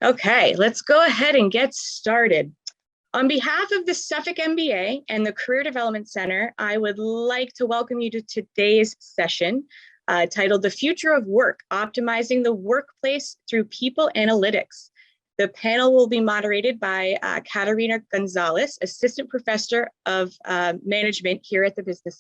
Okay, let's go ahead and get started. On behalf of the Suffolk MBA and the Career Development Center, I would like to welcome you to today's session titled The Future of Work, Optimizing the Workplace Through People Analytics. The panel will be moderated by Catarina Gonzalez, Assistant Professor of Management here at the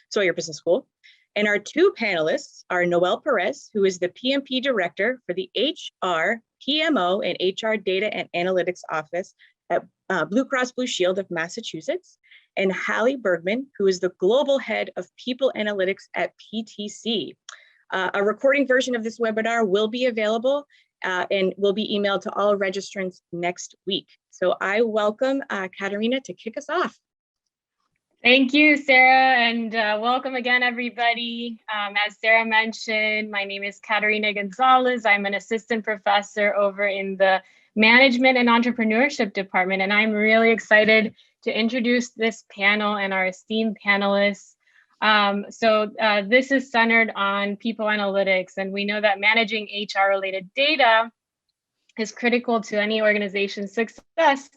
Sawyer Business School. And our two panelists are Noel Perez, who is the PMP Director for the HR, PMO, and HR Data and Analytics Office at Blue Cross Blue Shield of Massachusetts, and Hallie Bergman, who is the Global Head of People Analytics at PTC. A recording version of this webinar will be available and will be emailed to all registrants next week. So I welcome Catarina to kick us off. Thank you, Sarah, and welcome again, everybody. As Sarah mentioned, my name is Catarina Gonzalez. I'm an assistant professor over in the Management and Entrepreneurship Department, and I'm really excited to introduce this panel and our esteemed panelists. This is centered on people analytics, and we know that managing HR-related data is critical to any organization's success.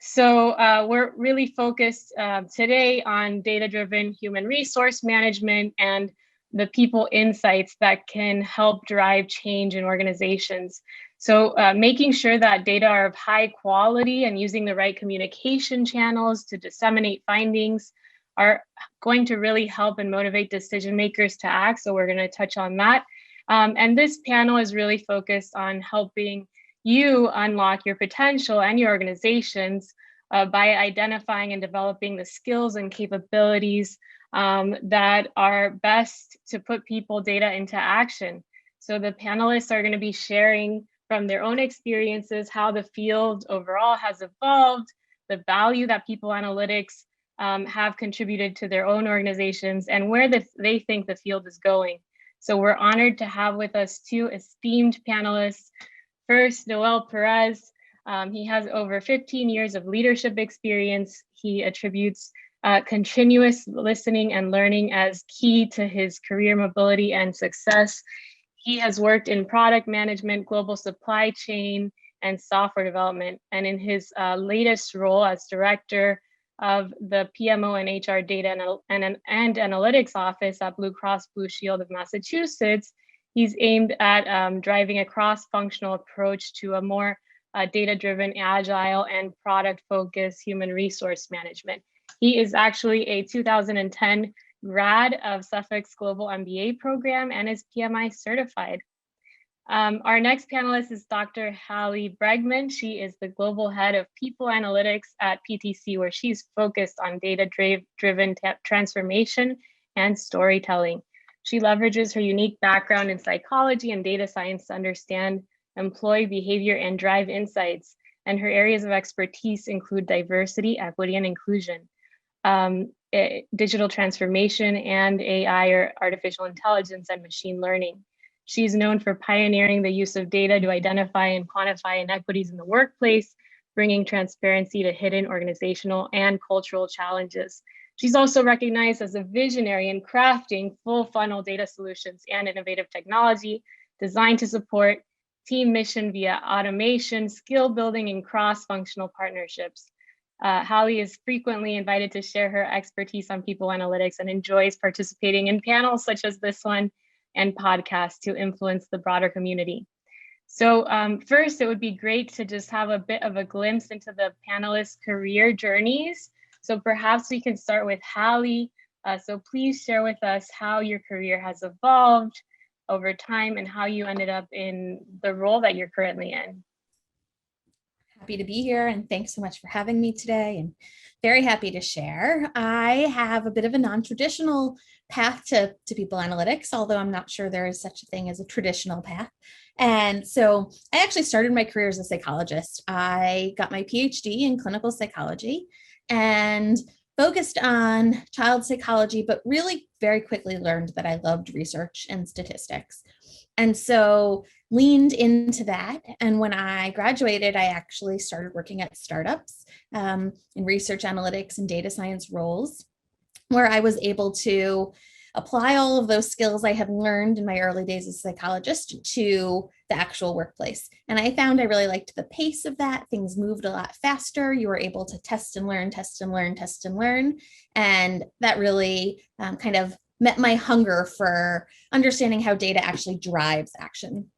So we're really focused today on data-driven human resource management and the people insights that can help drive change in organizations. So making sure that data are of high quality and using the right communication channels to disseminate findings are going to really help and motivate decision makers to act. So we're going to touch on that. And this panel is really focused on helping you unlock your potential and your organizations by identifying and developing the skills and capabilities that are best to put people data into action. So the panelists are going to be sharing from their own experiences how the field overall has evolved, the value that people analytics have contributed to their own organizations, and where they think the field is going. So we're honored to have with us two esteemed panelists. First, Noel Perez. He has over 15 years of leadership experience. He attributes continuous listening and learning as key to his career mobility and success. He has worked in product management, global supply chain, and software development. And in his latest role as director of the PMO and HR Data and Analytics Office at Blue Cross Blue Shield of Massachusetts, he's aimed at driving a cross-functional approach to a more data-driven, agile, and product-focused human resource management. He is actually a 2010 grad of Suffolk's Global MBA program and is PMI certified. Our next panelist is Dr. Hallie Bergman. She is the Global Head of People Analytics at PTC, where she's focused on data-driven transformation and storytelling. She leverages her unique background in psychology and data science to understand employee behavior and drive insights. And her areas of expertise include diversity, equity, and inclusion, digital transformation, and AI, or artificial intelligence, and machine learning. She's known for pioneering the use of data to identify and quantify inequities in the workplace, bringing transparency to hidden organizational and cultural challenges. She's also recognized as a visionary in crafting full funnel data solutions and innovative technology designed to support team mission via automation, skill building, and cross-functional partnerships. Hallie is frequently invited to share her expertise on people analytics and enjoys participating in panels such as this one and podcasts to influence the broader community. So first, it would be great to just have a bit of a glimpse into the panelists' career journeys. So perhaps we can start with Hallie. So please share with us how your career has evolved over time and how you ended up in the role that you're currently in. Happy to be here, and thanks so much for having me today, and very happy to share. I have a bit of a non-traditional path to people analytics, although I'm not sure there is such a thing as a traditional path. And so I actually started my career as a psychologist. I got my PhD in clinical psychology and focused on child psychology, but really very quickly learned that I loved research and statistics. And so leaned into that. And when I graduated, I actually started working at startups in research analytics and data science roles, where I was able to apply all of those skills I had learned in my early days as a psychologist to the actual workplace. And I found I really liked the pace of that. Things moved a lot faster. You were able to test and learn, test and learn, test and learn. And that really kind of met my hunger for understanding how data actually drives action.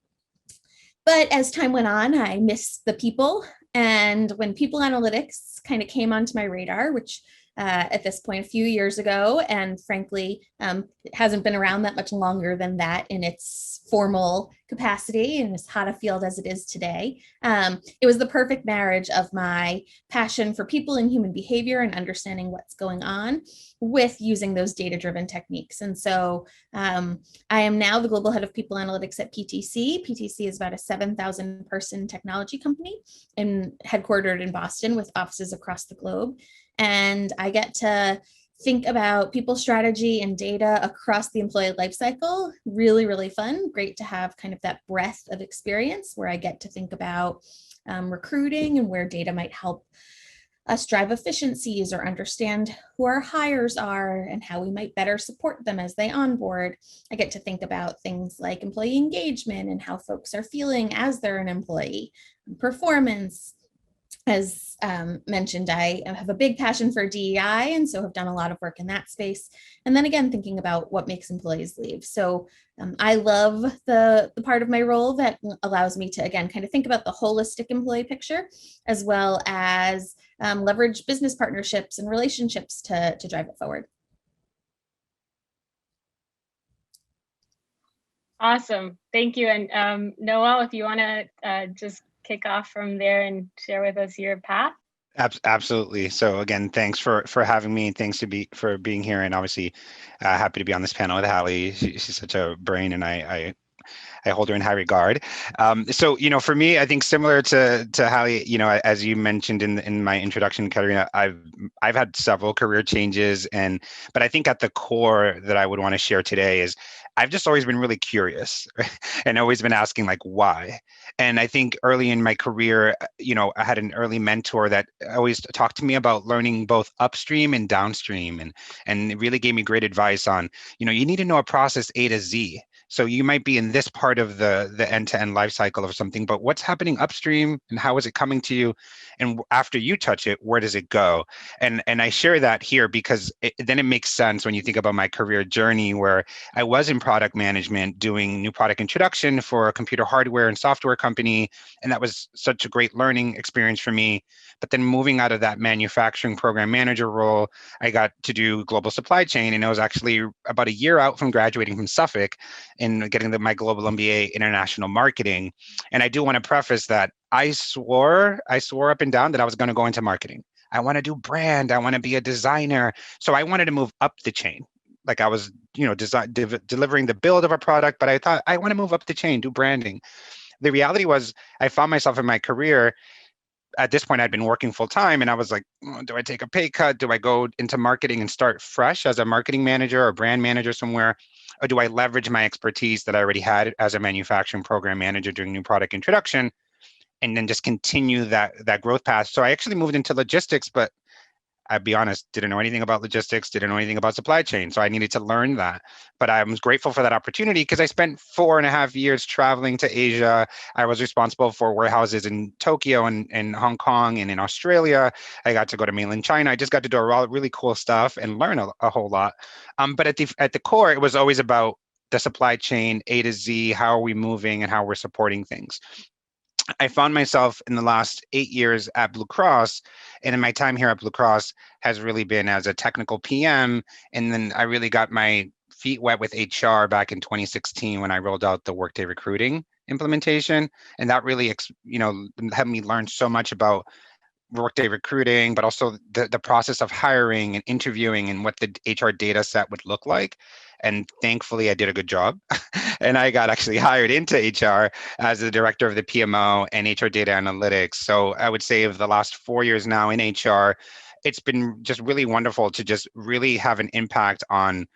But as time went on, I missed the people. And when people analytics kind of came onto my radar, which at this point a few years ago, and frankly, it hasn't been around that much longer than that in its formal capacity and as hot a field as it is today. It was the perfect marriage of my passion for people and human behavior and understanding what's going on with using those data-driven techniques. And so I am now the global head of people analytics at PTC. PTC is about a 7,000 person technology company and headquartered in Boston with offices across the globe. And I get to think about people strategy and data across the employee lifecycle. Really, really fun. Great to have kind of that breadth of experience where I get to think about recruiting and where data might help us drive efficiencies or understand who our hires are and how we might better support them as they onboard. I get to think about things like employee engagement and how folks are feeling as they're an employee, performance. As mentioned, I have a big passion for DEI and so have done a lot of work in that space. And then again, thinking about what makes employees leave. So I love the part of my role that allows me to, again, kind of think about the holistic employee picture, as well as leverage business partnerships and relationships to drive it forward. Awesome. Thank you. And Noel, if you want to just kick off from there and share with us your path. Absolutely. So again, thanks for having me. Thanks for being here, and obviously happy to be on this panel with Hallie. She's such a brain, and I hold her in high regard. So for me, I think similar to Hallie, as you mentioned in my introduction, Katarina, I've had several career changes, but I think at the core that I would want to share today is I've just always been really curious, right? And always been asking like why. And I think early in my career, I had an early mentor that always talked to me about learning both upstream and downstream, and it really gave me great advice on, you need to know a process A to Z. So you might be in this part of the end-to-end life cycle of something, but what's happening upstream and how is it coming to you? And after you touch it, where does it go? And I share that here because then it makes sense when you think about my career journey, where I was in product management doing new product introduction for a computer hardware and software company. And that was such a great learning experience for me. But then moving out of that manufacturing program manager role, I got to do global supply chain. And I was actually about a year out from graduating from Suffolk and getting my global MBA international marketing. And I do want to preface that I swore up and down that I was going to go into marketing. I want to do brand. I want to be a designer. So I wanted to move up the chain. Like I was, delivering the build of a product, but I thought I want to move up the chain, do branding. The reality was I found myself in my career. At this point, I'd been working full time, and I was like, do I take a pay cut? Do I go into marketing and start fresh as a marketing manager or brand manager somewhere? Or do I leverage my expertise that I already had as a manufacturing program manager doing new product introduction and then just continue that growth path? So I actually moved into logistics, but I'll be honest, didn't know anything about logistics, didn't know anything about supply chain. So I needed to learn that. But I was grateful for that opportunity because I spent 4.5 years traveling to Asia. I was responsible for warehouses in Tokyo and Hong Kong and in Australia. I got to go to mainland China. I just got to do a lot of really cool stuff and learn a whole lot. But at the core, it was always about the supply chain, A to Z, how are we moving and how we're supporting things. I found myself in the last 8 years at Blue Cross, and in my time here at Blue Cross has really been as a technical PM. And then I really got my feet wet with HR back in 2016 when I rolled out the Workday recruiting implementation. And that really, helped me learn so much about Workday recruiting, but also the process of hiring and interviewing and what the HR data set would look like. And thankfully, I did a good job. And I got actually hired into HR as the director of the PMO and HR data analytics. So I would say of the last 4 years now in HR, it's been just really wonderful to just really have an impact on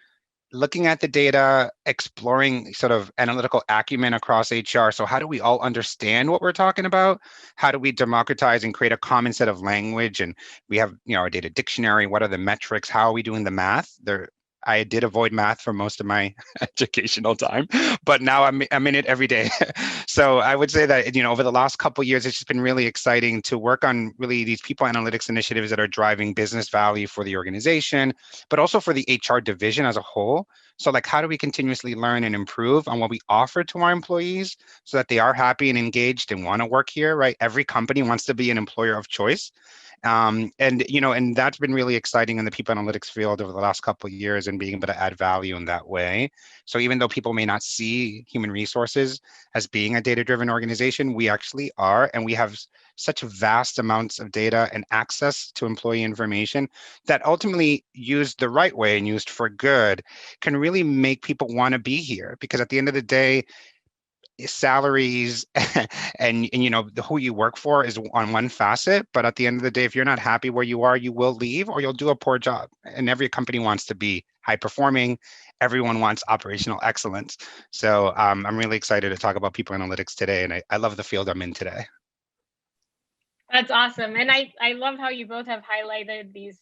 looking at the data, exploring sort of analytical acumen across HR. So how do we all understand what we're talking about? How do we democratize and create a common set of language? And we have, our data dictionary. What are the metrics? How are we doing the math? I did avoid math for most of my educational time, but now I'm in it every day. So I would say that, over the last couple of years, it's just been really exciting to work on really these people analytics initiatives that are driving business value for the organization, but also for the HR division as a whole. So like, how do we continuously learn and improve on what we offer to our employees so that they are happy and engaged and want to work here, right? Every company wants to be an employer of choice. And that's been really exciting in the people analytics field over the last couple of years and being able to add value in that way. So even though people may not see human resources as being a data-driven organization, we actually are, and we have such vast amounts of data and access to employee information that ultimately used the right way and used for good can really make people want to be here. Because at the end of the day, salaries and who you work for is on one facet, but at the end of the day, if you're not happy where you are, you will leave or you'll do a poor job. And every company wants to be high performing. Everyone wants operational excellence. So I'm really excited to talk about people analytics today, and I love the field I'm in today. That's awesome. And I love how you both have highlighted these,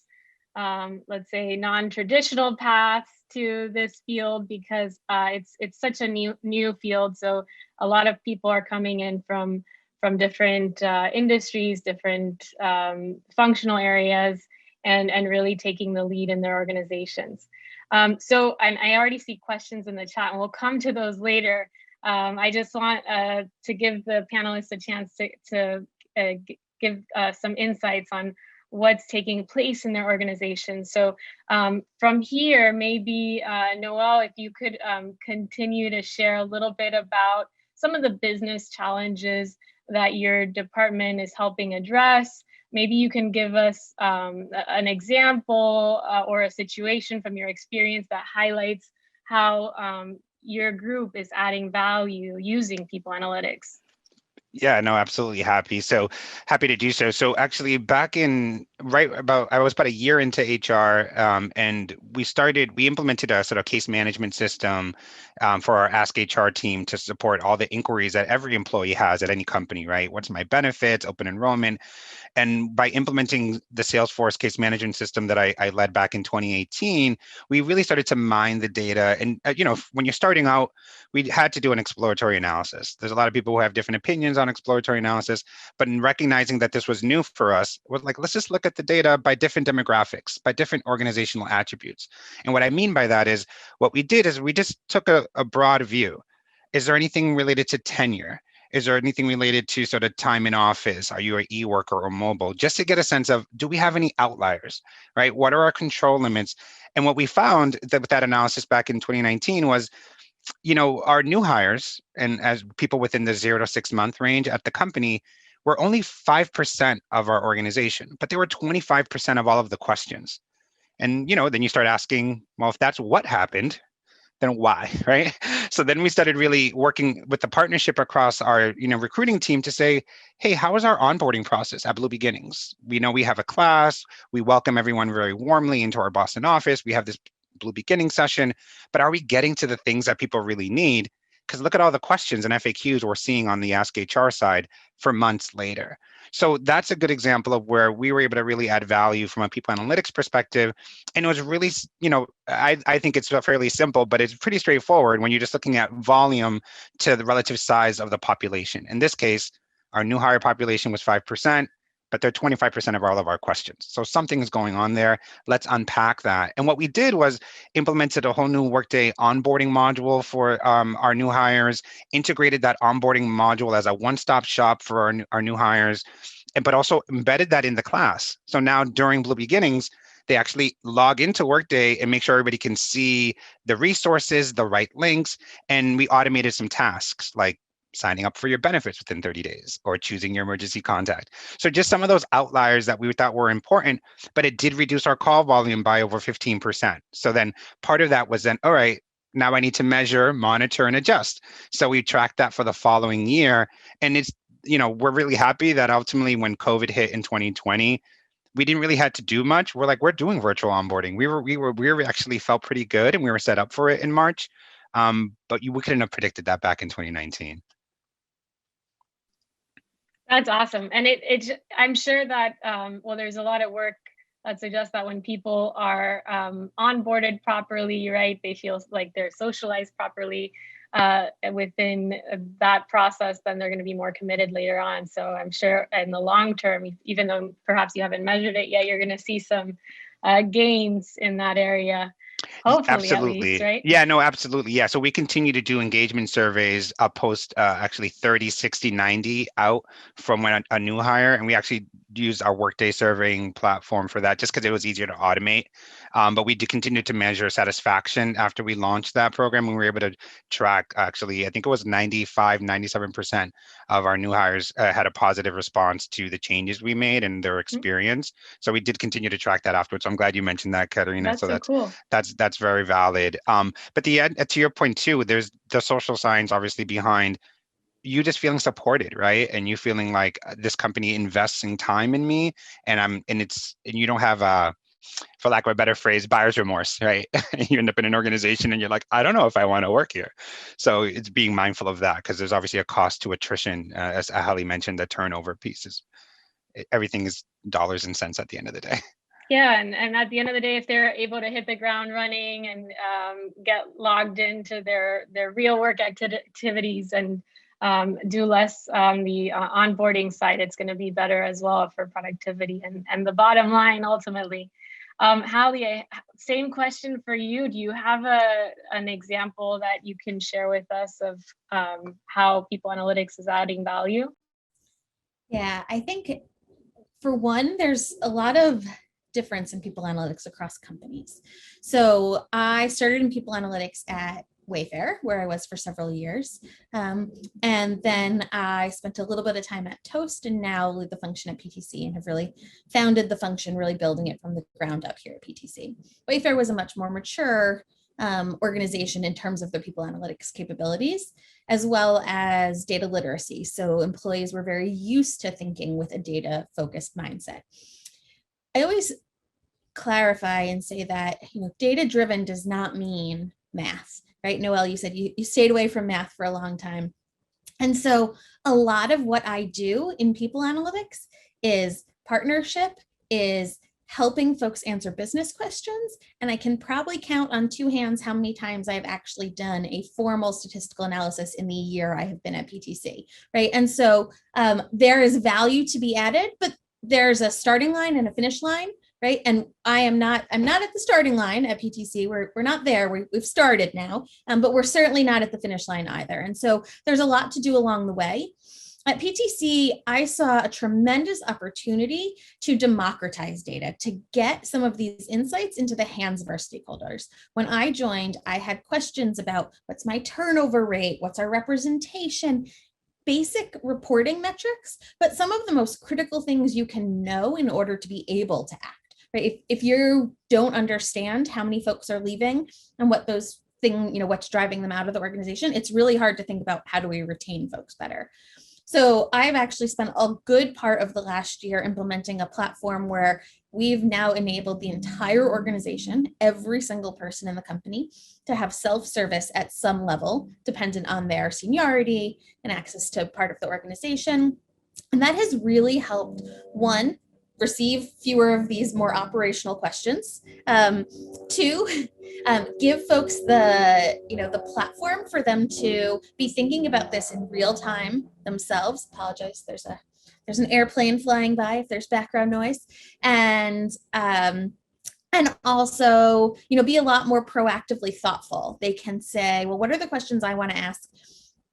let's say, non-traditional paths to this field, because it's such a new field. So a lot of people are coming in from different industries, different functional areas, and really taking the lead in their organizations. And I already see questions in the chat, and we'll come to those later. I just want to give the panelists a chance to give some insights on what's taking place in their organization. So from here, maybe Noel, if you could continue to share a little bit about some of the business challenges that your department is helping address. Maybe you can give us an example or a situation from your experience that highlights how your group is adding value using people analytics. Yeah, no, absolutely happy. So happy to do so. So actually I was about a year into HR, and we implemented a sort of case management system for our Ask HR team to support all the inquiries that every employee has at any company, right? What's my benefits, open enrollment? And by implementing the Salesforce case management system that I led back in 2018, we really started to mine the data. And when you're starting out, we had to do an exploratory analysis. There's a lot of people who have different opinions on exploratory analysis, but in recognizing that this was new for us, we're like, let's just look at the data by different demographics, by different organizational attributes. And what I mean by that is, what we did is we just took a broad view. Is there anything related to tenure? Is there anything related to sort of time in office? Are you an e-worker or mobile? Just to get a sense of, do we have any outliers, right? What are our control limits? And what we found that with that analysis back in 2019 was, our new hires, and as people within the 0 to 6 month range at the company, were only 5% of our organization, but they were 25% of all of the questions. And, then you start asking, well, if that's what happened, then why, right? So then we started really working with the partnership across our, recruiting team to say, hey, how is our onboarding process at Blue Beginnings? We know we have a class, we welcome everyone very warmly into our Boston office. We have this Blue Beginnings session, but are we getting to the things that people really need? Because look at all the questions and FAQs we're seeing on the Ask HR side for months later. So that's a good example of where we were able to really add value from a people analytics perspective. And it was really, I think it's fairly simple, but it's pretty straightforward when you're just looking at volume to the relative size of the population. In this case, our new hire population was 5%, but they're 25% of all of our questions. So something's going on there. Let's unpack that. And what we did was implemented a whole new Workday onboarding module for our new hires, integrated that onboarding module as a one-stop shop for our new hires, but also embedded that in the class. So now during Blue Beginnings, they actually log into Workday and make sure everybody can see the resources, the right links, and we automated some tasks like signing up for your benefits within 30 days or choosing your emergency contact. So just some of those outliers that we thought were important, but it did reduce our call volume by over 15%. So then part of that was then, all right, now I need to measure, monitor, and adjust. So we tracked that for the following year. And it's, we're really happy that ultimately when COVID hit in 2020, we didn't really have to do much. We're doing virtual onboarding. We actually felt pretty good and we were set up for it in March. But we couldn't have predicted that back in 2019. That's awesome. And I'm sure that, there's a lot of work that suggests that when people are onboarded properly, right, they feel like they're socialized properly within that process, then they're going to be more committed later on. So I'm sure in the long term, even though perhaps you haven't measured it yet, you're going to see some gains in that area. Hopefully, Absolutely. at least, right? Yeah, no, absolutely. Yeah. So we continue to do engagement surveys, post actually 30, 60, 90 out from when a new hire, and we actually use our Workday surveying platform for that just because it was easier to automate. But we did continue to measure satisfaction after we launched that program. We were able to track, actually, I think it was 95, 97% of our new hires had a positive response to the changes we made and their experience. So we did continue to track that afterwards. So I'm glad you mentioned that, Katerina. That's so cool. That's very valid. But to your point too, there's the social science obviously behind you just feeling supported, right? And you feeling like this company investing time in me, and you don't have for lack of a better phrase, buyer's remorse, right? You end up in an organization and you're like, I don't know if I want to work here. So it's being mindful of that, because there's obviously a cost to attrition, as Hallie mentioned, the turnover pieces. Everything is dollars and cents at the end of the day. Yeah, and at the end of the day, if they're able to hit the ground running and get logged into their real work activities and do less on the onboarding side, it's going to be better as well for productivity and the bottom line ultimately. Hallie, same question for you. Do you have an example that you can share with us of how people analytics is adding value? Yeah, I think for one, there's a lot of difference in people analytics across companies. So I started in people analytics at Wayfair, where I was for several years. And then I spent a little bit of time at Toast and now lead the function at PTC and have really founded the function, really building it from the ground up here at PTC. Wayfair was a much more mature organization in terms of their people analytics capabilities, as well as data literacy. So employees were very used to thinking with a data-focused mindset. I always clarify and say that, data-driven does not mean math, right? Noelle, you said you stayed away from math for a long time. And so a lot of what I do in people analytics is partnership, is helping folks answer business questions. And I can probably count on two hands how many times I've actually done a formal statistical analysis in the year I have been at PTC, right? And so there is value to be added, but there's a starting line and a finish line, right? And I'm not at the starting line at PTC. We're not there. We've started now, but we're certainly not at the finish line either. And so there's a lot to do along the way. At PTC, I saw a tremendous opportunity to democratize data, to get some of these insights into the hands of our stakeholders. When I joined, I had questions about what's my turnover rate, what's our representation, basic reporting metrics, but some of the most critical things you can know in order to be able to act, right? If you don't understand how many folks are leaving and what those things, what's driving them out of the organization, it's really hard to think about how do we retain folks better. So I've actually spent a good part of the last year implementing a platform where we've now enabled the entire organization, every single person in the company, to have self-service at some level, dependent on their seniority and access to part of the organization. And that has really helped, one, receive fewer of these more operational questions. Two, give folks the platform for them to be thinking about this in real time themselves. Apologize, there's an airplane flying by if there's background noise. And also, be a lot more proactively thoughtful. They can say, well, what are the questions I want to ask?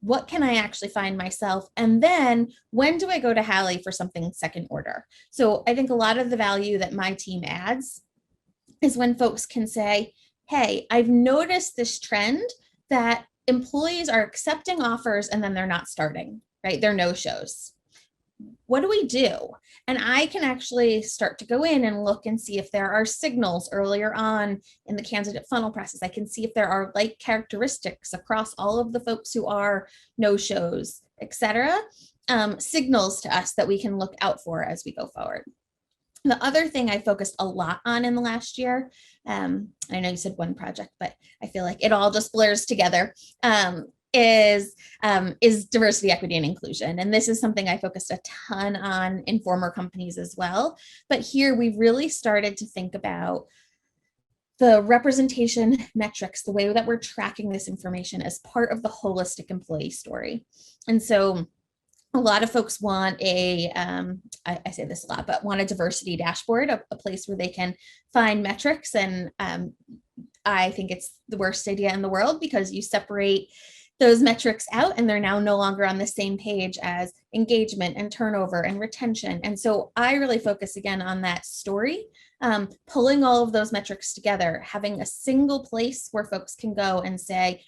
What can I actually find myself? And then when do I go to Hallie for something second order? So I think a lot of the value that my team adds is when folks can say, hey, I've noticed this trend that employees are accepting offers and then they're not starting, right? They're no-shows. What do we do? And I can actually start to go in and look and see if there are signals earlier on in the candidate funnel process. I can see if there are like characteristics across all of the folks who are no-shows, et cetera, signals to us that we can look out for as we go forward. The other thing I focused a lot on in the last year, I know you said one project, but I feel like it all just blurs together, is diversity, equity, and inclusion. And this is something I focused a ton on in former companies as well. But here we really started to think about the representation metrics, the way that we're tracking this information as part of the holistic employee story. And so a lot of folks want I say this a lot, but want a diversity dashboard, a place where they can find metrics. And I think it's the worst idea in the world, because you separate those metrics out and they're now no longer on the same page as engagement and turnover and retention. And so I really focus again on that story, pulling all of those metrics together, having a single place where folks can go and say,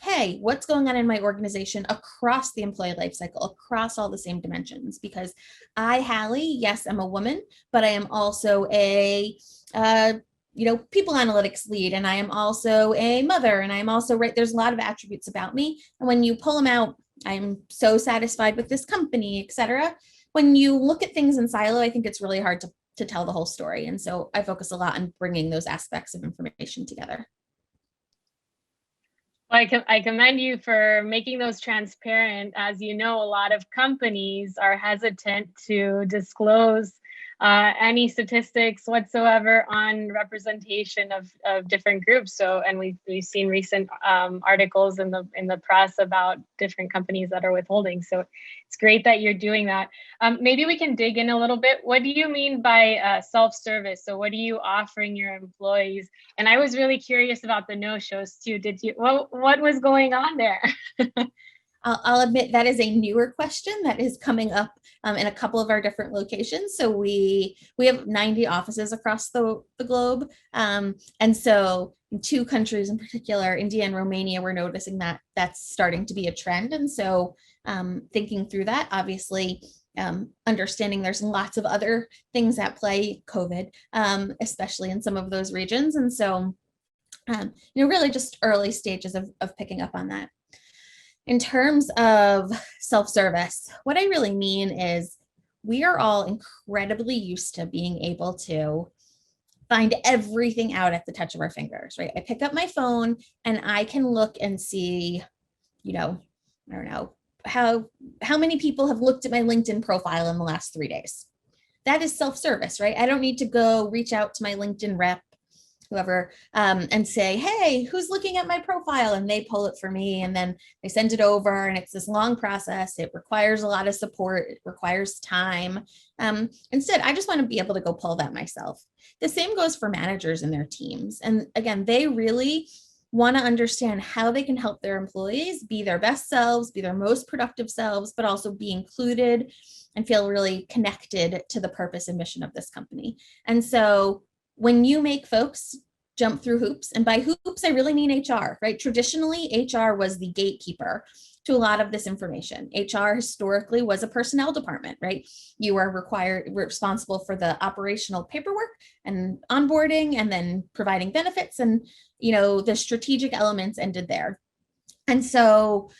hey, what's going on in my organization across the employee lifecycle, across all the same dimensions? Because I, Hallie, yes, I'm a woman, but I am also a people analytics lead, and I am also a mother, and I am also, right, there's a lot of attributes about me. And when you pull them out, I'm so satisfied with this company, et cetera. When you look at things in silo, I think it's really hard to tell the whole story. And so I focus a lot on bringing those aspects of information together. Well, I commend you for making those transparent. As you know, a lot of companies are hesitant to disclose any statistics whatsoever on representation of different groups. So, and we've seen recent articles in the press about different companies that are withholding. So it's great that you're doing that. Maybe we can dig in a little bit. What do you mean by self-service? So what are you offering your employees? And I was really curious about the no-shows too. What was going on there? I'll admit that is a newer question that is coming up in a couple of our different locations. So we have 90 offices across the globe. And so in 2 countries in particular, India and Romania, we're noticing that that's starting to be a trend. And so thinking through that, obviously, understanding there's lots of other things at play, COVID, especially in some of those regions. And so, really just early stages of picking up on that. In terms of self-service, what I really mean is we are all incredibly used to being able to find everything out at the touch of our fingers, right? I pick up my phone and I can look and see, I don't know, how many people have looked at my LinkedIn profile in the last 3 days. That is self-service, right? I don't need to go reach out to my LinkedIn rep, whoever, and say, hey, who's looking at my profile? And they pull it for me, and then they send it over, and it's this long process. It requires a lot of support. It requires time. Instead, I just want to be able to go pull that myself. The same goes for managers and their teams. And again, they really want to understand how they can help their employees be their best selves, be their most productive selves, but also be included and feel really connected to the purpose and mission of this company. And so when you make folks jump through hoops, and by hoops, I really mean HR, right? Traditionally, HR was the gatekeeper to a lot of this information. HR historically was a personnel department, right? You are responsible for the operational paperwork and onboarding, and then providing benefits, and the strategic elements ended there. And so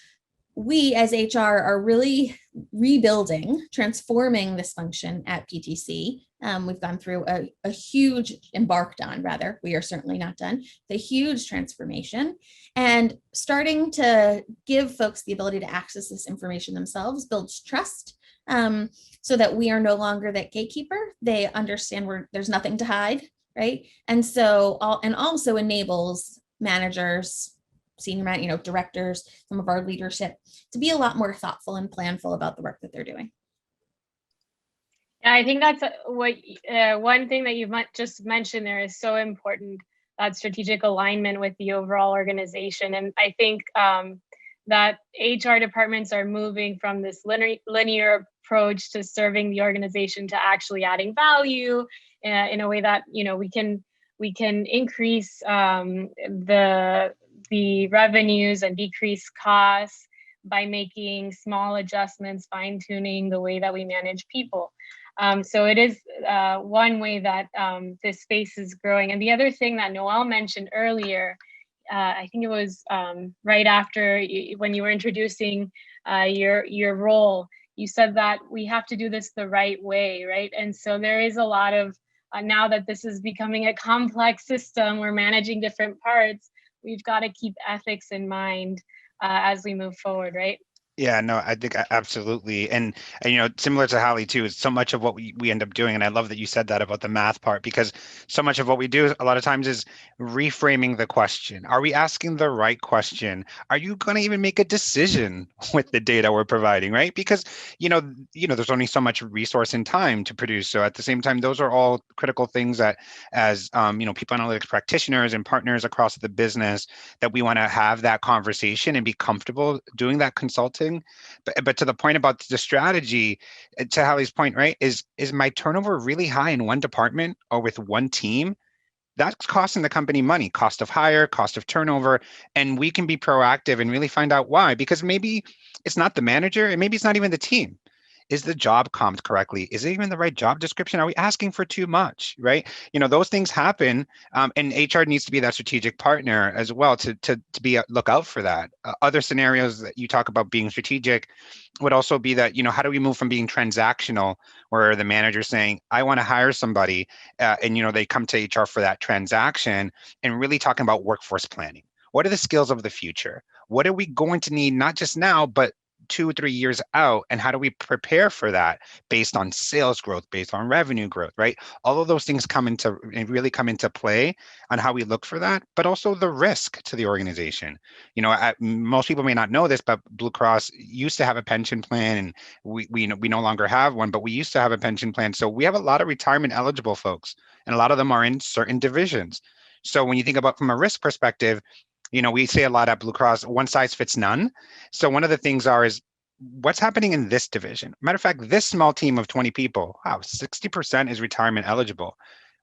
we as HR are really rebuilding, transforming this function at PTC. We've gone through a huge, we are certainly not done, the huge transformation, and starting to give folks the ability to access this information themselves builds trust, so that we are no longer that gatekeeper. They understand there's nothing to hide, right? And so, also enables managers, senior directors, some of our leadership to be a lot more thoughtful and planful about the work that they're doing. Yeah, I think that's one thing that you've just mentioned there is so important, that strategic alignment with the overall organization. And I think that HR departments are moving from this linear approach to serving the organization to actually adding value in a way that we can increase the revenues and decrease costs by making small adjustments, fine-tuning the way that we manage people. So it is one way that this space is growing. And the other thing that Noelle mentioned earlier, I think it was right after when you were introducing your role, you said that we have to do this the right way, right? And so there is a lot of, now that this is becoming a complex system, we're managing different parts, we've got to keep ethics in mind as we move forward, right? Yeah, no, I think absolutely. And similar to Hallie too, is so much of what we end up doing. And I love that you said that about the math part, because so much of what we do a lot of times is reframing the question. Are we asking the right question? Are you going to even make a decision with the data we're providing, right? Because, there's only so much resource and time to produce. So at the same time, those are all critical things that as, people analytics practitioners and partners across the business, that we want to have that conversation and be comfortable doing that consulting. But to the point about the strategy, to Hallie's point, right, is my turnover really high in one department or with one team? That's costing the company money, cost of hire, cost of turnover, and we can be proactive and really find out why. Because maybe it's not the manager, and maybe it's not even the team. Is the job comped correctly? Is it even the right job description? Are we asking for too much, right? Those things happen, and HR needs to be that strategic partner as well to be look out for that. Other scenarios that you talk about being strategic would also be that, how do we move from being transactional, where the manager's saying, I want to hire somebody, and they come to HR for that transaction, and really talking about workforce planning. What are the skills of the future? What are we going to need, not just now, but 2 or 3 years out, and how do we prepare for that based on sales growth, based on revenue growth, right? All of those things really come into play on how we look for that, but also the risk to the organization. Most people may not know this, but Blue Cross used to have a pension plan, and we no longer have one, but we used to have a pension plan. So we have a lot of retirement eligible folks, and a lot of them are in certain divisions. So when you think about from a risk perspective, we say a lot at Blue Cross, one size fits none. So one of the things is what's happening in this division? Matter of fact, this small team of 20 people, wow, 60% is retirement eligible.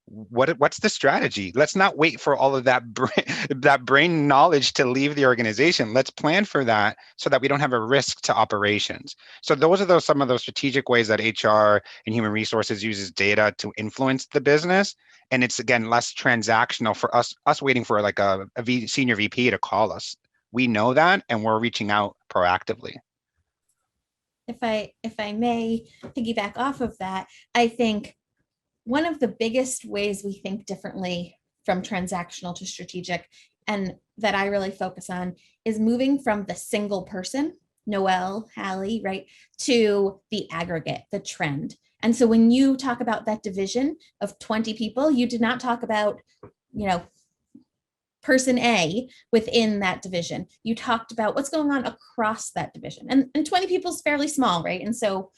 What's the strategy? Let's not wait for all of that brain knowledge to leave the organization. Let's plan for that so that we don't have a risk to operations. So those are some of those strategic ways that HR and human resources uses data to influence the business. And it's, again, less transactional for us waiting for like a senior VP to call us. We know that, and we're reaching out proactively. If I may piggyback off of that, I think one of the biggest ways we think differently from transactional to strategic, and that I really focus on, is moving from the single person, Noelle, Hallie, right, to the aggregate, the trend. And so when you talk about that division of 20 people, you did not talk about, person A within that division. You talked about what's going on across that division. And 20 people is fairly small, right? And so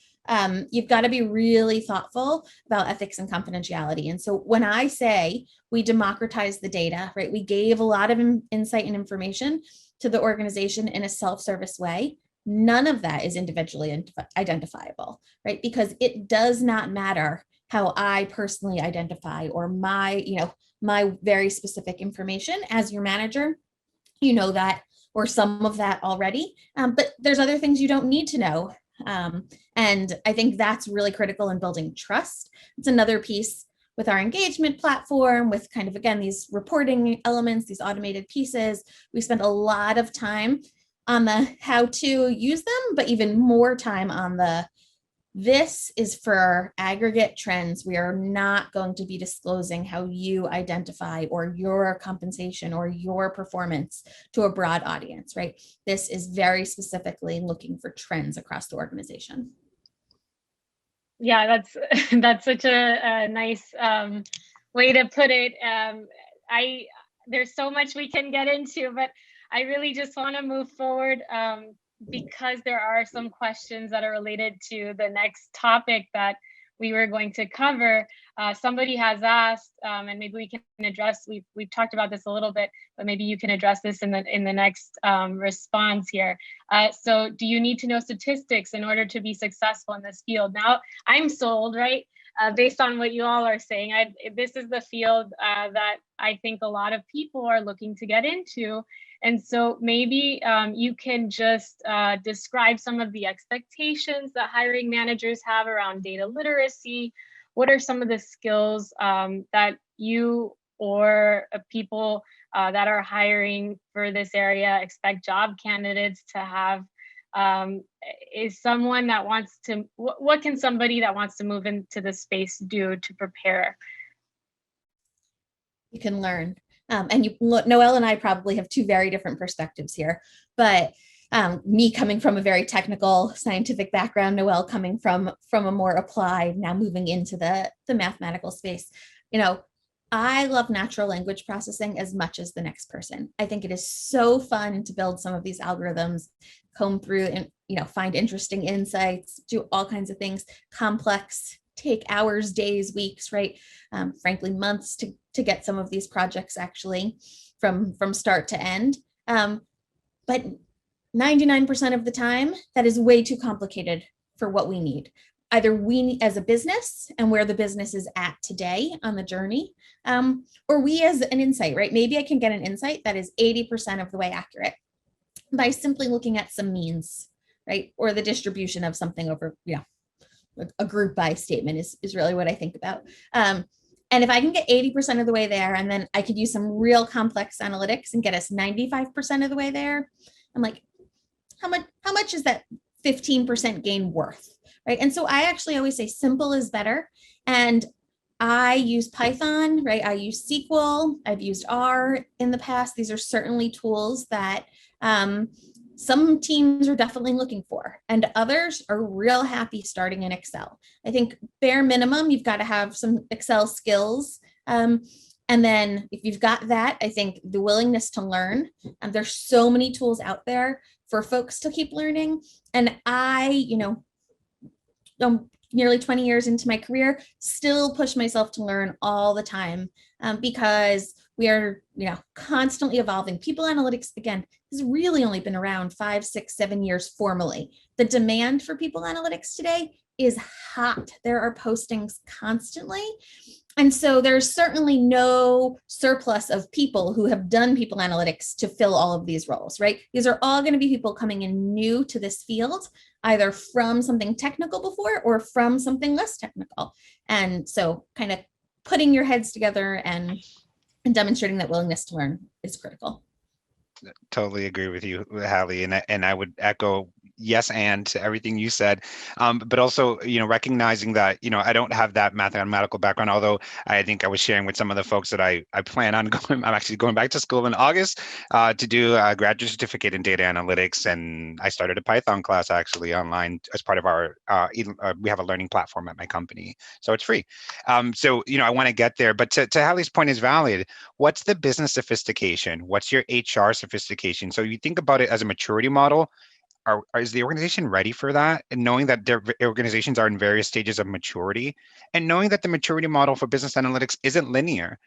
you've got to be really thoughtful about ethics and confidentiality. And so when I say we democratize the data, right, we gave a lot of insight and information to the organization in a self-service way, none of that is individually identifiable, right? Because it does not matter how I personally identify or my very specific information. As your manager, you know that, or some of that already, but there's other things you don't need to know. And I think that's really critical in building trust. It's another piece with our engagement platform, with kind of, again, these reporting elements, these automated pieces. We spend a lot of time on the how to use them, but even more time on this is for aggregate trends. We are not going to be disclosing how you identify or your compensation or your performance to a broad audience, right? This is very specifically looking for trends across the organization. Yeah, that's such a nice way to put it. There's so much we can get into, but I really just want to move forward because there are some questions that are related to the next topic that we were going to cover. Somebody has asked, and maybe we can address. We've talked about this a little bit, but maybe you can address this in the next response here. So, do you need to know statistics in order to be successful in this field? Now, I'm sold, right? Based on what you all are saying, this is the field that I think a lot of people are looking to get into. And so maybe you can just describe some of the expectations that hiring managers have around data literacy. What are some of the skills that you or people that are hiring for this area expect job candidates to have? Is someone that wants to, what can somebody that wants to move into the space do to prepare? You can learn. And Noelle and I probably have two very different perspectives here, but me coming from a very technical scientific background, Noelle coming from a more applied, now moving into the mathematical space, I love natural language processing as much as the next person. I think it is so fun to build some of these algorithms, comb through and, find interesting insights, do all kinds of things, complex, take hours, days, weeks, right? Frankly, months to get some of these projects actually from start to end. But 99% of the time, that is way too complicated for what we need. Either we as a business and where the business is at today on the journey, or we as an insight, right? Maybe I can get an insight that is 80% of the way accurate by simply looking at some means, right? Or the distribution of something over, a group by statement is really what I think about. And if I can get 80% of the way there, and then I could use some real complex analytics and get us 95% of the way there, I'm like, how much is that 15% gain worth? Right. And so I actually always say simple is better. And I use Python, right? I use SQL. I've used R in the past. These are certainly tools that some teams are definitely looking for, and others are real happy starting in Excel. I think bare minimum, you've got to have some Excel skills. And then if you've got that, I think the willingness to learn, and there's so many tools out there for folks to keep learning. And I, nearly 20 years into my career, still push myself to learn all the time because we are, constantly evolving. People analytics, again, has really only been around 5, 6, 7 years formally. The demand for people analytics today is hot. There are postings constantly. And so there's certainly no surplus of people who have done people analytics to fill all of these roles, right? These are all going to be people coming in new to this field, either from something technical before or from something less technical. And so kind of putting your heads together and demonstrating that willingness to learn is critical. Totally agree with you, Hallie, and I would echo yes and to everything you said, but also recognizing that I don't have that mathematical background, although I think I was sharing with some of the folks that I plan on going. I'm actually going back to school in August to do a graduate certificate in data analytics, and I started a Python class actually online as part of our we have a learning platform at my company, so it's free. So I want to get there, but to Hallie's point is valid. What's the business sophistication? What's your HR sophistication? So you think about it as a maturity model. Is the organization ready for that? And knowing that their organizations are in various stages of maturity, and knowing that the maturity model for business analytics isn't linear.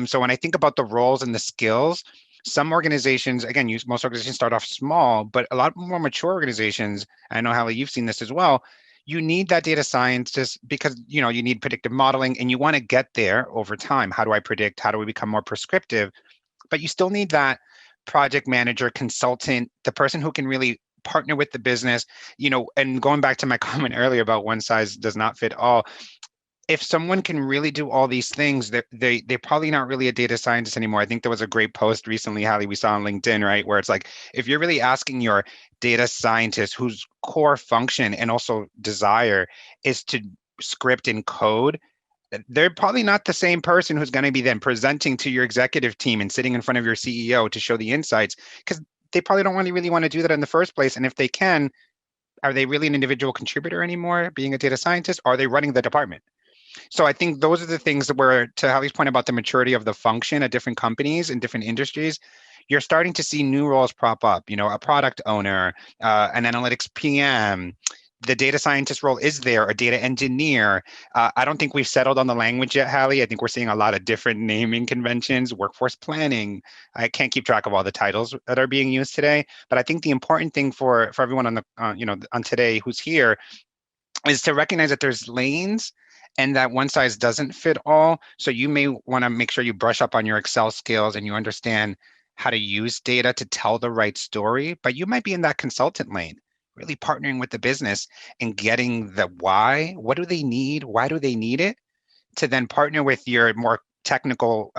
So when I think about the roles and the skills, some organizations, again, most organizations start off small, but a lot more mature organizations, I know, Hallie, you've seen this as well, you need that data scientist because you need predictive modeling and you want to get there over time. How do I predict? How do we become more prescriptive? But you still need that project manager, consultant, the person who can really partner with the business, and going back to my comment earlier about one size does not fit all. If someone can really do all these things, they're probably not really a data scientist anymore. I think there was a great post recently, Hallie, we saw on LinkedIn, right? Where it's like, if you're really asking your data scientist whose core function and also desire is to script and code, they're probably not the same person who's going to be then presenting to your executive team and sitting in front of your CEO to show the insights, because they probably don't really want to do that in the first place. And if they can, are they really an individual contributor anymore, being a data scientist? Or are they running the department? So I think those are the things where, to Hallie's point about the maturity of the function at different companies in different industries, you're starting to see new roles prop up, a product owner, an analytics PM, the data scientist role is there, a data engineer. I don't think we've settled on the language yet, Hallie. I think we're seeing a lot of different naming conventions, workforce planning. I can't keep track of all the titles that are being used today, but I think the important thing for everyone on the on today who's here is to recognize that there's lanes and that one size doesn't fit all. So you may want to make sure you brush up on your Excel skills and you understand how to use data to tell the right story, but you might be in that consultant lane, really partnering with the business and getting the why. What do they need? Why do they need it? To then partner with your more technical,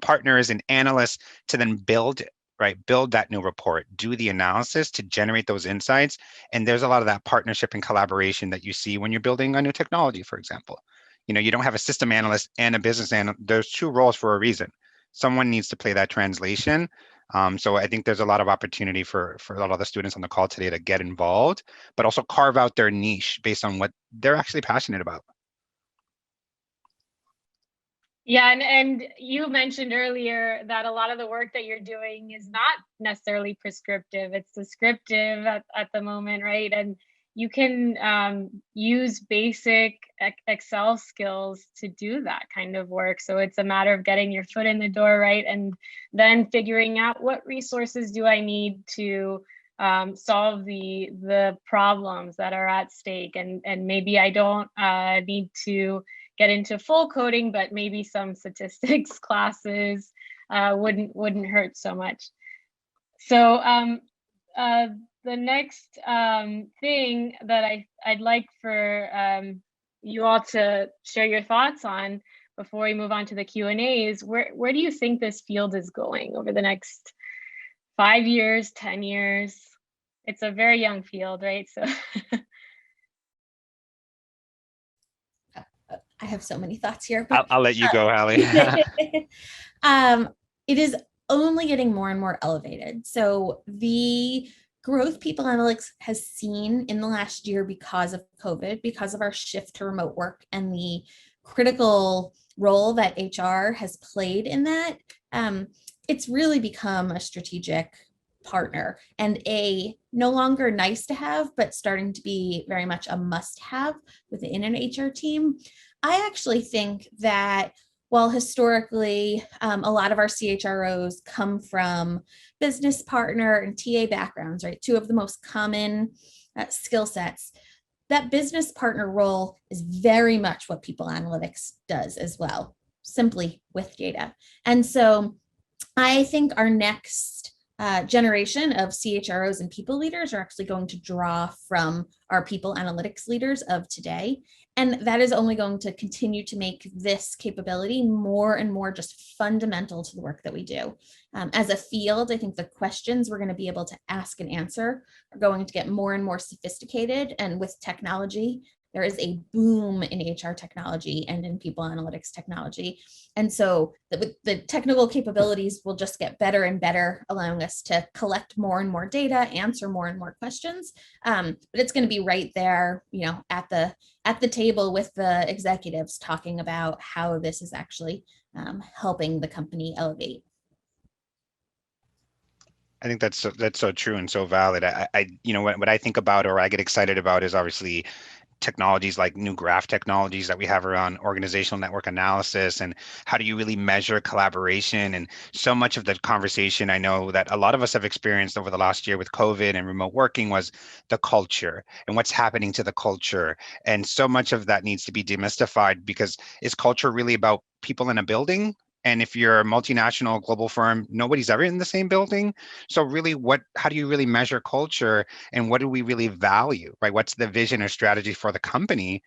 partners and analysts to then build that new report, do the analysis to generate those insights. And there's a lot of that partnership and collaboration that you see when you're building a new technology, for example. You don't have a system analyst and a business analyst. There's two roles for a reason. someone needs to play that translation. So I think there's a lot of opportunity for a lot of the students on the call today to get involved, but also carve out their niche based on what they're actually passionate about. Yeah, and you mentioned earlier that a lot of the work that you're doing is not necessarily prescriptive, it's descriptive at the moment, right? And you can use basic Excel skills to do that kind of work. So it's a matter of getting your foot in the door, right? And then figuring out what resources do I need to solve the problems that are at stake. And maybe I don't need to get into full coding, but maybe some statistics classes wouldn't hurt so much. So the next thing that I'd like for you all to share your thoughts on before we move on to the Q&A is where do you think this field is going over the next 5 years, 10 years? It's a very young field, right? So I have so many thoughts here. I'll let you go, Hallie. It is only getting more and more elevated. So the growth People Analytics has seen in the last year because of COVID, because of our shift to remote work and the critical role that HR has played in that, it's really become a strategic partner and a no longer nice to have, but starting to be very much a must have within an HR team. I actually think that while historically a lot of our CHROs come from business partner and TA backgrounds, right? Two of the most common skill sets. That business partner role is very much what People Analytics does as well, simply with data. And so I think our next generation of CHROs and people leaders are actually going to draw from our People Analytics leaders of today. And that is only going to continue to make this capability more and more just fundamental to the work that we do. As a field, I think the questions we're going to be able to ask and answer are going to get more and more sophisticated. And with technology, there is a boom in HR technology and in People Analytics technology. And so the technical capabilities will just get better and better, allowing us to collect more and more data, answer more and more questions. But it's going to be right there, at the table with the executives talking about how this is actually helping the company elevate. I think that's so true and so valid. What I think about or I get excited about is obviously technologies like new graph technologies that we have around organizational network analysis and how do you really measure collaboration. And so much of the conversation I know that a lot of us have experienced over the last year with COVID and remote working was the culture and what's happening to the culture. And so much of that needs to be demystified, because is culture really about people in a building? And if you're a multinational global firm, nobody's ever in the same building. So really, how do you really measure culture, and what do we really value, right? What's the vision or strategy for the company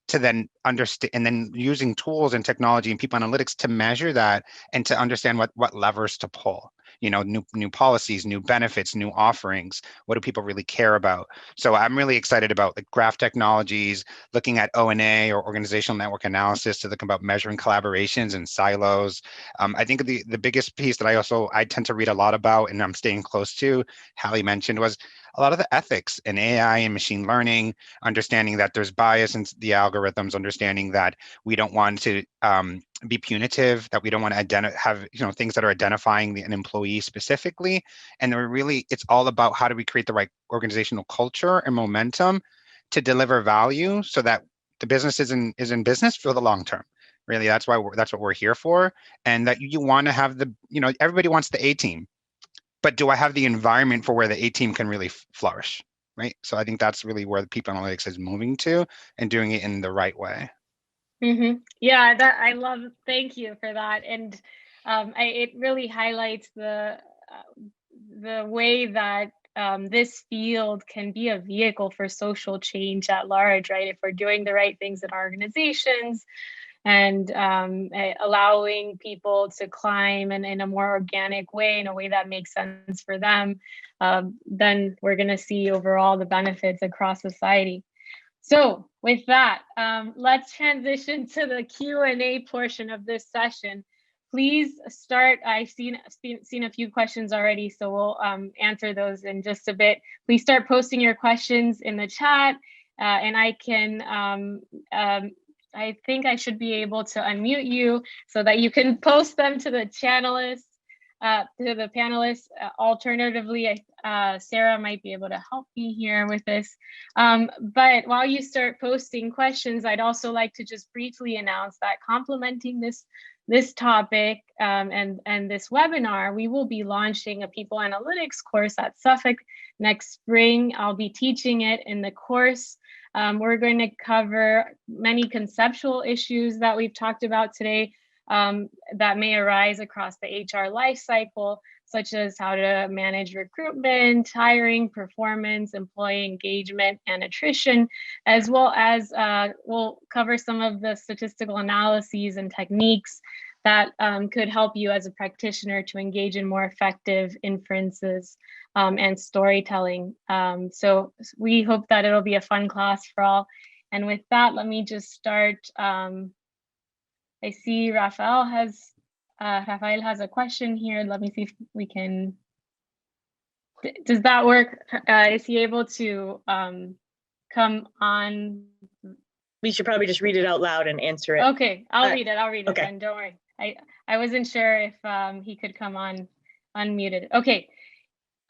to then understand, and then using tools and technology and People Analytics to measure that and to understand what levers to pull, new policies, new benefits, new offerings. What do people really care about? So I'm really excited about the graph technologies, looking at O&A or organizational network analysis to think about measuring collaborations and silos. I think the biggest piece that I tend to read a lot about, and I'm staying close to, Hallie mentioned, was a lot of the ethics in AI and machine learning, understanding that there's bias in the algorithms, understanding that we don't want to be punitive, that we don't want to have things that are identifying an employee specifically. And it's all about how do we create the right organizational culture and momentum to deliver value so that the business is in business for the long term. Really, that's what we're here for. And that you want to have everybody wants the A team. But do I have the environment for where the A team can really flourish, right? So I think that's really where the People Analytics is moving to, and doing it in the right way. Mm-hmm. Yeah, thank you for that. And it really highlights the way that this field can be a vehicle for social change at large, right? If we're doing the right things in our organizations, and allowing people to climb in a more organic way, in a way that makes sense for them, then we're going to see overall the benefits across society. So with that, let's transition to the Q&A portion of this session. please start. I've seen a few questions already, so we'll answer those in just a bit. Please start posting your questions in the chat, and I can, I think I should be able to unmute you so that you can post them to the panelists. Alternatively, Sarah might be able to help me here with this. But while you start posting questions, I'd also like to just briefly announce that complementing this topic and this webinar, we will be launching a people analytics course at Suffolk next spring. I'll be teaching it in the course. We're going to cover many conceptual issues that we've talked about today that may arise across the HR life cycle, such as how to manage recruitment, hiring, performance, employee engagement, and attrition, as well as we'll cover some of the statistical analyses and techniques that could help you as a practitioner to engage in more effective inferences and storytelling. So we hope that it'll be a fun class for all. And with that, let me just start. I see Rafael has a question here. Let me see if we can, does that work? Is he able to come on? We should probably just read it out loud and answer it. Okay, I'll read it okay. then, don't worry. I wasn't sure if he could come on unmuted. Okay,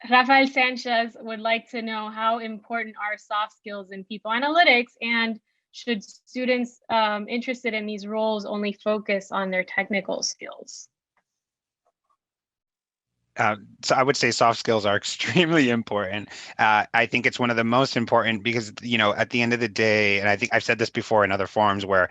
Rafael Sanchez would like to know how important are soft skills in people analytics, and should students interested in these roles only focus on their technical skills? So I would say soft skills are extremely important. I think it's one of the most important because, you know, at the end of the day, and I think I've said this before in other forums where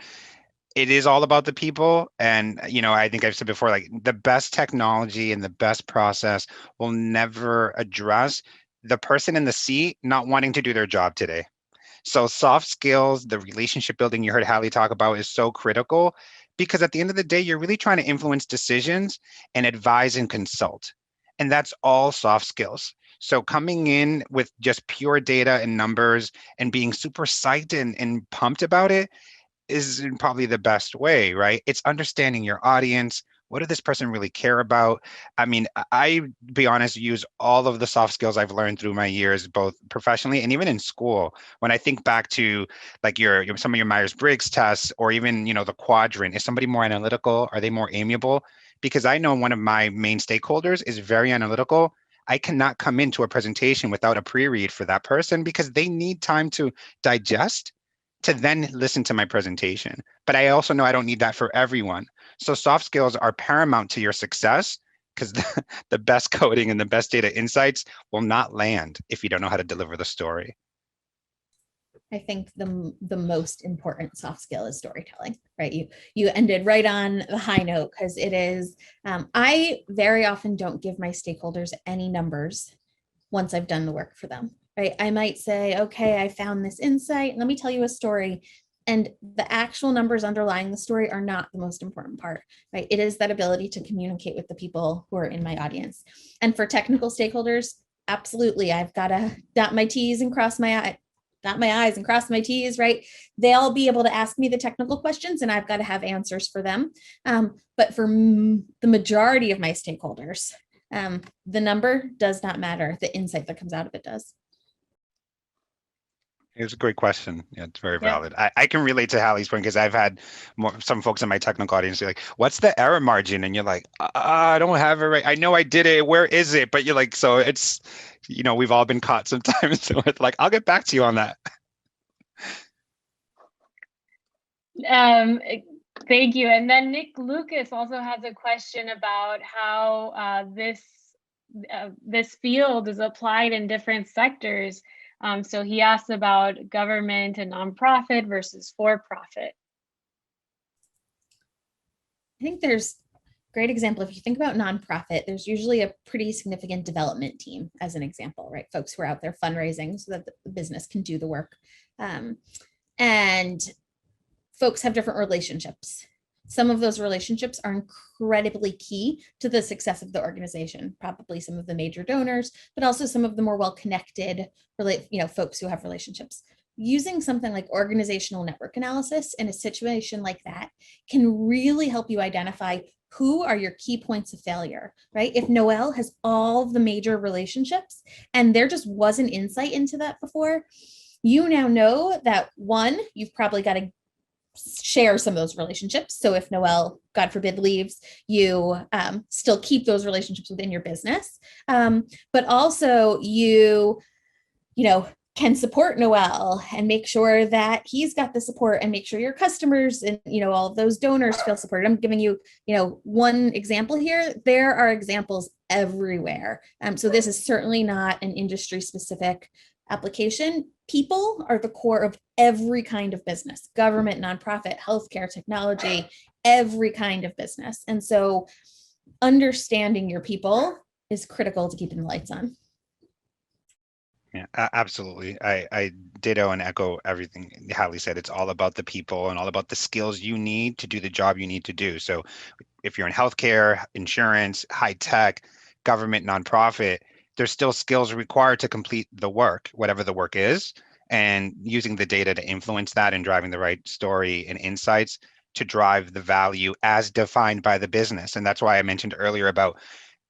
it is all about the people. And, you know, I think I've said before, like the best technology and the best process will never address the person in the seat not wanting to do their job today. So soft skills, the relationship building you heard Hallie talk about is so critical because at the end of the day, you're really trying to influence decisions and advise and consult. And that's all soft skills. So coming in with just pure data and numbers and being super psyched and pumped about it is probably the best way, right? It's understanding your audience. What does this person really care about? I mean, I be honest, use all of the soft skills I've learned through my years, both professionally and even in school. When I think back to like some of your Myers-Briggs tests, or even, you know, the quadrant, is somebody more analytical? Are they more amiable? Because I know one of my main stakeholders is very analytical. I cannot come into a presentation without a pre-read for that person because they need time to digest to then listen to my presentation. But I also know I don't need that for everyone. So soft skills are paramount to your success because the best coding and the best data insights will not land if you don't know how to deliver the story. I think the most important soft skill is storytelling, right? You ended right on the high note because it is, I very often don't give my stakeholders any numbers once I've done the work for them, right? I might say, okay, I found this insight. Let me tell you a story. And the actual numbers underlying the story are not the most important part, right? It is that ability to communicate with the people who are in my audience. And for technical stakeholders, absolutely, I've got to dot my T's and cross my I's and cross my T's, right? They'll be able to ask me the technical questions and I've got to have answers for them. But for the majority of my stakeholders, the number does not matter. The insight that comes out of it does. It's a great question. Yeah, it's very valid. I can relate to Hallie's point because I've had some folks in my technical audience say like, what's the error margin? And you're like, I don't have it right. I know I did it. Where is it? But you're like, so it's, you know, we've all been caught sometimes. So it's like, I'll get back to you on that. Thank you. And then Nick Lucas also has a question about how this field is applied in different sectors. So he asked about government and nonprofit versus for-profit. I think there's a great example. If you think about nonprofit, there's usually a pretty significant development team as an example, right? Folks who are out there fundraising so that the business can do the work. And folks have different relationships. Some of those relationships are incredibly key to the success of the organization, probably some of the major donors, but also some of the more well-connected, folks who have relationships. using something like organizational network analysis in a situation like that can really help you identify who are your key points of failure, right? If Noelle has all the major relationships and there just wasn't insight into that before, you now know that one, you've probably got to share some of those relationships. So if Noelle, God forbid, leaves, you still keep those relationships within your business. But also you can support Noelle and make sure that he's got the support and make sure your customers and, all of those donors feel supported. I'm giving you, one example here. There are examples everywhere. So this is certainly not an industry specific application. People are the core of every kind of business, government, nonprofit, healthcare, technology, every kind of business. And so understanding your people is critical to keeping the lights on. Yeah, absolutely. I ditto and echo everything Hallie said. It's all about the people and all about the skills you need to do the job you need to do. So if you're in healthcare, insurance, high tech, government, nonprofit, there's still skills required to complete the work, whatever the work is, and using the data to influence that and driving the right story and insights to drive the value as defined by the business. And that's why I mentioned earlier about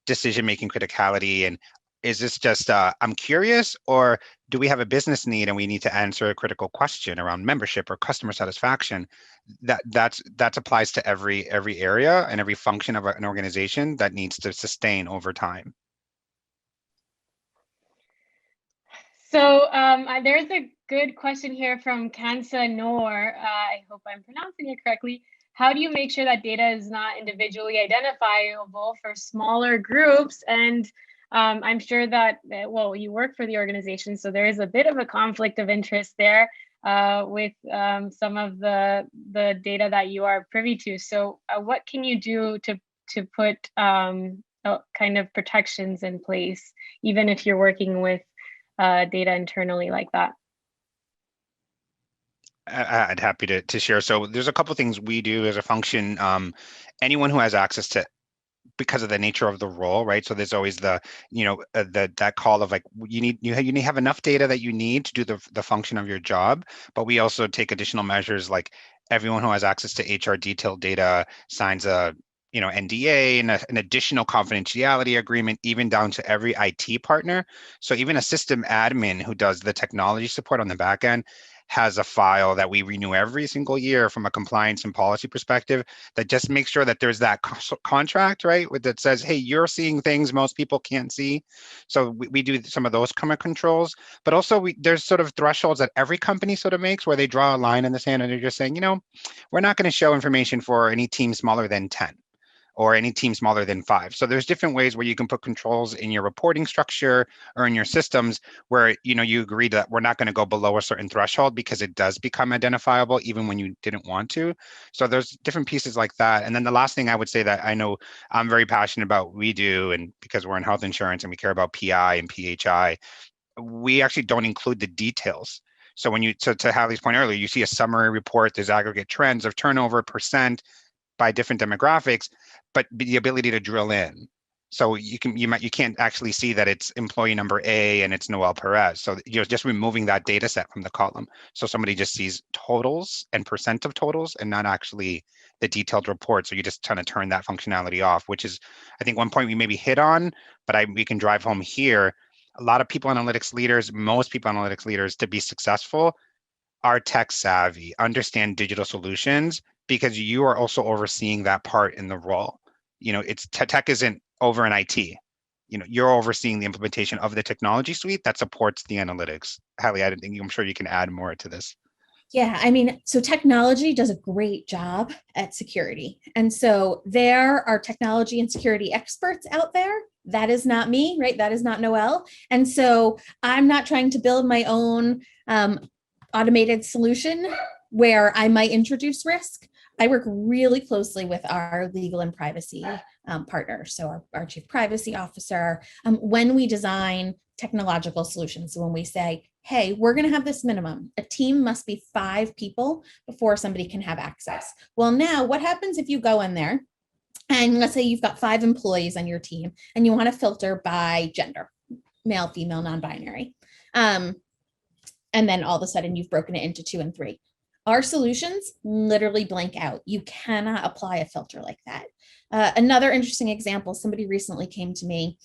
decision-making criticality. And is this just I'm curious, or do we have a business need and we need to answer a critical question around membership or customer satisfaction? That applies to every area and every function of an organization that needs to sustain over time. So there's a good question here from Kansa Noor. I hope I'm pronouncing it correctly. How do you make sure that data is not individually identifiable for smaller groups? And I'm sure that, well, you work for the organization, so there is a bit of a conflict of interest there with some of the data that you are privy to. So what can you do to put kind of protections in place, even if you're working with data internally like that? I'd happy to share. So there's a couple things we do as a function. Anyone who has access to, because of the nature of the role, right? So there's always the, that call of like, you need to have enough data that you need to do the function of your job. But we also take additional measures, like everyone who has access to HR detailed data signs a NDA and an additional confidentiality agreement, even down to every IT partner. So even a system admin who does the technology support on the back end has a file that we renew every single year from a compliance and policy perspective that just makes sure that there's that contract, right, that says, hey, you're seeing things most people can't see. So we do some of those kind of controls, but also there's sort of thresholds that every company sort of makes where they draw a line in the sand and they're just saying, we're not going to show information for any team smaller than 10. Or any team smaller than 5. So there's different ways where you can put controls in your reporting structure or in your systems where you agree that we're not going to go below a certain threshold because it does become identifiable even when you didn't want to. So there's different pieces like that. And then the last thing I would say that I know I'm very passionate about, we do, and because we're in health insurance and we care about PI and PHI, we actually don't include the details. So to Hallie's point earlier, you see a summary report, there's aggregate trends of turnover percent by different demographics, but the ability to drill in. So you can't actually see that it's employee number A and it's Noelle Perez. So you're just removing that data set from the column. So somebody just sees totals and percent of totals and not actually the detailed report. So you just kind of turn that functionality off, which is, I think, one point we maybe hit on, but we can drive home here. A lot of people analytics leaders, most people analytics leaders, to be successful are tech savvy, understand digital solutions, because you are also overseeing that part in the role. It's tech isn't over in IT. You're overseeing the implementation of the technology suite that supports the analytics. Hallie, I'm sure you can add more to this. Yeah, I mean, so technology does a great job at security. And so there are technology and security experts out there. That is not me, right? That is not Noelle. And so I'm not trying to build my own automated solution where I might introduce risk. I work really closely with our legal and privacy partners, so our chief privacy officer, when we design technological solutions. So when we say, hey, we're going to have this minimum, a team must be 5 people before somebody can have access. Well, now what happens if you go in there and let's say you've got 5 employees on your team and you want to filter by gender, male, female, non-binary. and then all of a sudden you've broken it into 2 and 3. Our solutions literally blank out. You cannot apply a filter like that. Another interesting example, somebody recently came to me,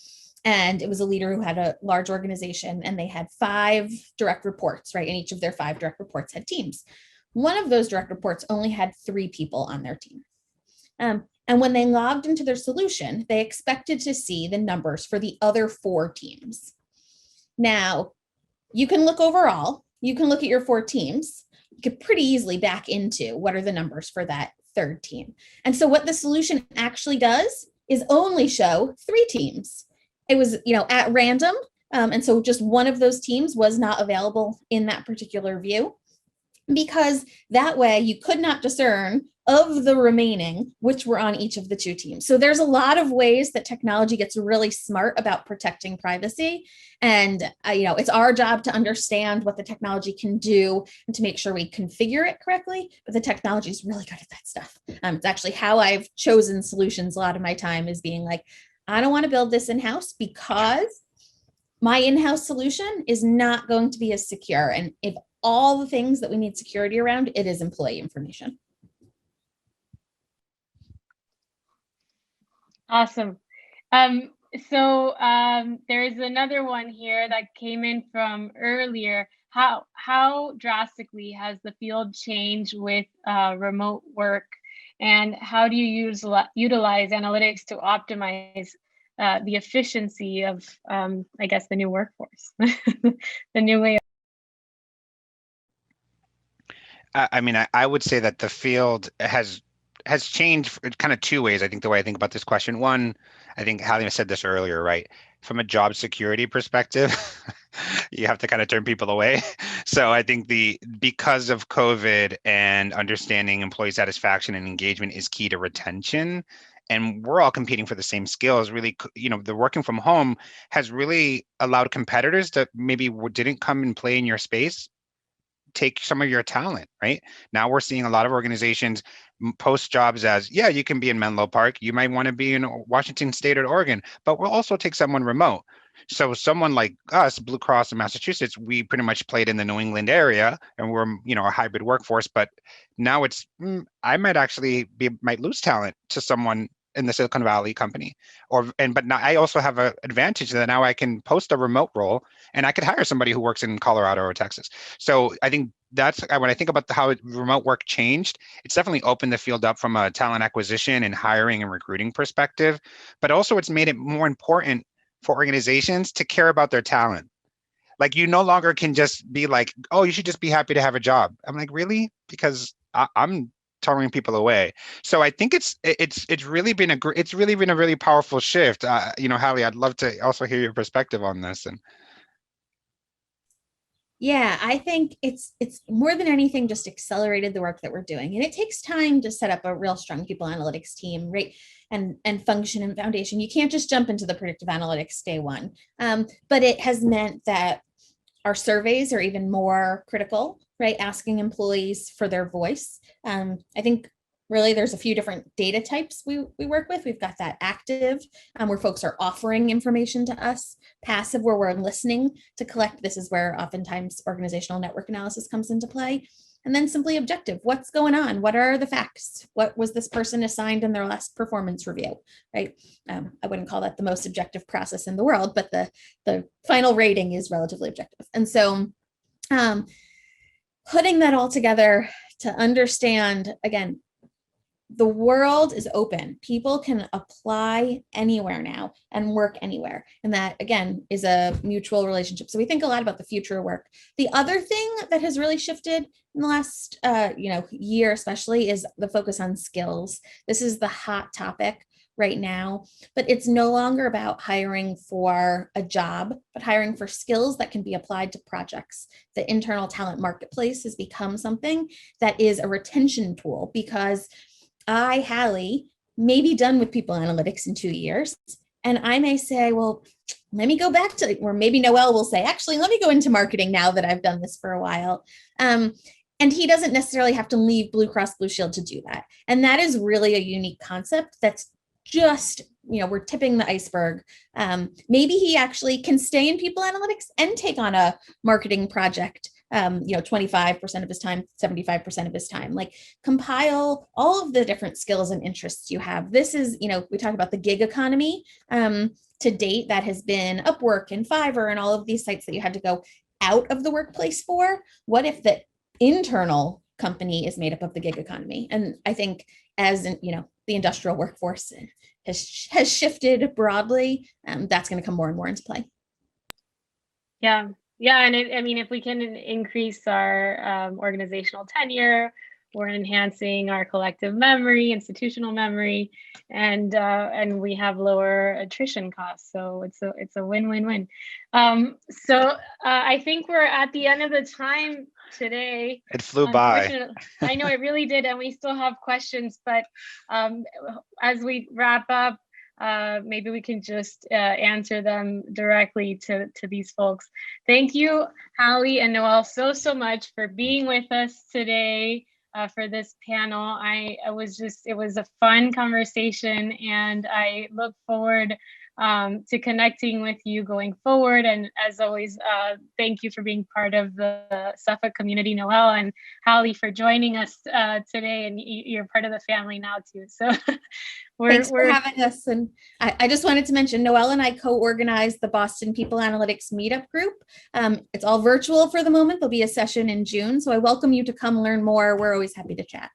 and it was a leader who had a large organization, and they had 5 direct reports, right? And each of their 5 direct reports had teams. One of those direct reports only had 3 people on their team. And when they logged into their solution, they expected to see the numbers for the other 4 teams. Now, you can look overall, you can look at your 4 teams, you could pretty easily back into what are the numbers for that 3rd team. And so what the solution actually does is only show 3 teams. It was, at random. And so just one of those teams was not available in that particular view, because that way you could not discern of the remaining which were on each of the 2 teams. So there's a lot of ways that technology gets really smart about protecting privacy. And it's our job to understand what the technology can do and to make sure we configure it correctly. But the technology is really good at that stuff. It's actually how I've chosen solutions a lot of my time, is being like, I don't want to build this in-house because my in-house solution is not going to be as secure. And if all the things that we need security around, it is employee information. Awesome. So there's another one here that came in from earlier. How drastically has the field changed with remote work, and how do you utilize analytics to optimize the efficiency of, I guess, the new workforce, the new way? I would say that the field has changed kind of 2 ways. I think the way I think about this question. One, I think Hallie said this earlier, right? From a job security perspective, you have to kind of turn people away. So I think because of COVID and understanding employee satisfaction and engagement is key to retention, and we're all competing for the same skills. Really, the working from home has really allowed competitors that maybe didn't come and play in your space take some of your talent, right? Now we're seeing a lot of organizations post jobs as, yeah, you can be in Menlo Park, you might want to be in Washington State or Oregon, but we'll also take someone remote. So someone like us, Blue Cross in Massachusetts, we pretty much played in the New England area, and we're a hybrid workforce. But now it's I might lose talent to someone in the Silicon Valley company, but now I also have an advantage that now I can post a remote role and I could hire somebody who works in Colorado or Texas. So I think that's when I think about how remote work changed, it's definitely opened the field up from a talent acquisition and hiring and recruiting perspective, but also it's made it more important for organizations to care about their talent. Like, you no longer can just be like, oh, you should just be happy to have a job. I'm like, really? Because I'm turning people away. So I think it's really been a really powerful shift. Hallie, I'd love to also hear your perspective on this. And yeah, I think it's more than anything just accelerated the work that we're doing. And it takes time to set up a real strong people analytics team, right? And function and foundation. You can't just jump into the predictive analytics day one. But it has meant that our surveys are even more critical, right? Asking employees for their voice. I think really there's a few different data types we work with. We've got that active, where folks are offering information to us, passive, where we're listening to collect. This is where oftentimes organizational network analysis comes into play. And then simply objective, what's going on? What are the facts? What was this person assigned in their last performance review, right? I wouldn't call that the most objective process in the world, but the final rating is relatively objective. And so putting that all together to understand, again, the world is open. People can apply anywhere now and work anywhere. And that, again, is a mutual relationship. So we think a lot about the future of work. The other thing that has really shifted in the last year, especially, is the focus on skills. This is the hot topic right now, but it's no longer about hiring for a job, but hiring for skills that can be applied to projects. The internal talent marketplace has become something that is a retention tool, because I, Hallie, may be done with people analytics in 2 years. And I may say, well, let me go back to, or maybe Noel will say, actually, let me go into marketing now that I've done this for a while. And he doesn't necessarily have to leave Blue Cross Blue Shield to do that. And that is really a unique concept that's just, we're tipping the iceberg. Maybe he actually can stay in people analytics and take on a marketing project 25% of his time, 75% of his time. Like, compile all of the different skills and interests you have. This is, we talk about the gig economy. To date, that has been Upwork and Fiverr and all of these sites that you had to go out of the workplace for. What if the internal company is made up of the gig economy? And I think as the industrial workforce has shifted broadly, that's going to come more and more into play. Yeah. And if we can increase our organizational tenure, we're enhancing our collective memory, institutional memory, and we have lower attrition costs. So it's a win-win-win. So I think we're at the end of the time today. It flew by. I know it really did, and we still have questions, but as we wrap up, maybe we can just answer them directly to these folks. Thank you, Hallie and Noelle, so much for being with us today for this panel. It was a fun conversation, and I look forward to connecting with you going forward. And as always, thank you for being part of the Suffolk community, Noelle, and Hallie for joining us today. And you're part of the family now too. So thanks for having us. And I just wanted to mention, Noelle and I co-organized the Boston People Analytics Meetup Group. It's all virtual for the moment. There'll be a session in June. So I welcome you to come learn more. We're always happy to chat.